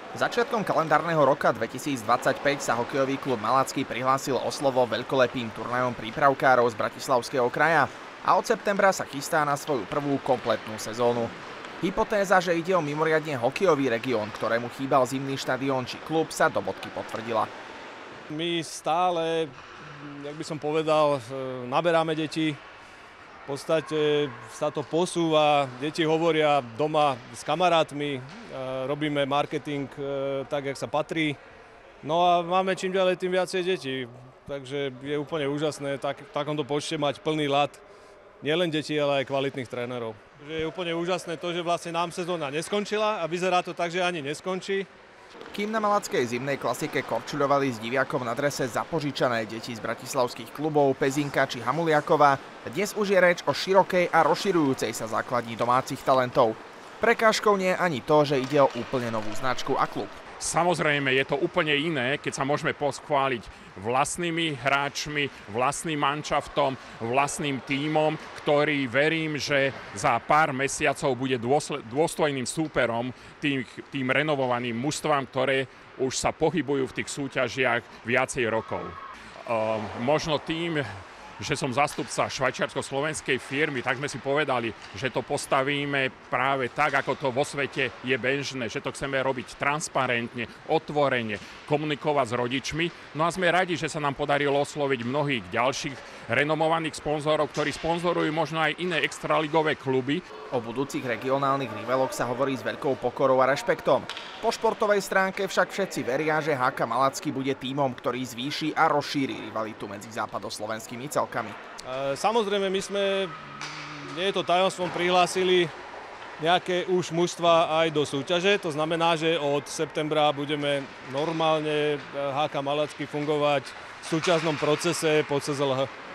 Začiatkom kalendárneho roka 2025 sa hokejový klub Malacký prihlásil o slovo veľkolepým turnajom prípravkárov z Bratislavského kraja a od septembra sa chystá na svoju prvú kompletnú sezónu. Hypotéza, že ide o mimoriadne hokejový región, ktorému chýbal zimný štadión či klub, sa do bodky potvrdila. My stále, jak by som povedal, naberáme deti. V podstate sa to posúva, deti hovoria doma s kamarátmi, robíme marketing tak, jak sa patrí. No a máme čím ďalej, tým viacej detí. Takže je úplne úžasné v takomto počte mať plný ľad. Nielen detí, ale aj kvalitných trénerov. Je úplne úžasné to, že vlastne nám sezóna neskončila a vyzerá to tak, že ani neskončí. Kým na malackej zimnej klasike korčuľovali s diviakom na drese zapožičané deti z bratislavských klubov Pezinka či Hamuliakova, dnes už je reč o širokej a rozširujúcej sa základni domácich talentov. Prekážkou nie je ani to, že ide o úplne novú značku a klub. Samozrejme, je to úplne iné, keď sa môžeme poschváliť vlastnými hráčmi, vlastným manšaftom, vlastným tímom, ktorý verím, že za pár mesiacov bude dôstojným súperom tým renovovaným mužstvám, ktoré už sa pohybujú v tých súťažiach viacej rokov. Možno tým, že som zástupca švajčiarsko-slovenskej firmy, tak sme si povedali, že to postavíme práve tak, ako to vo svete je bežné, že to chceme robiť transparentne, otvorene, komunikovať s rodičmi. No a sme radi, že sa nám podarilo osloviť mnohých ďalších renomovaných sponzorov, ktorí sponzorujú možno aj iné extraligové kluby. O budúcich regionálnych riveloch sa hovorí s veľkou pokorou a rešpektom. Po športovej stránke však všetci veria, že HK Malacký bude tímom, ktorý zvýši a rozšíri rivalitu medzi západoslovenskými celkami. Samozrejme, my sme, nie je to tajomstvom, prihlásili nejaké už mužstva aj do súťaže. To znamená, že od septembra budeme normálne HK Malacký fungovať v súťažnom procese po CZLH.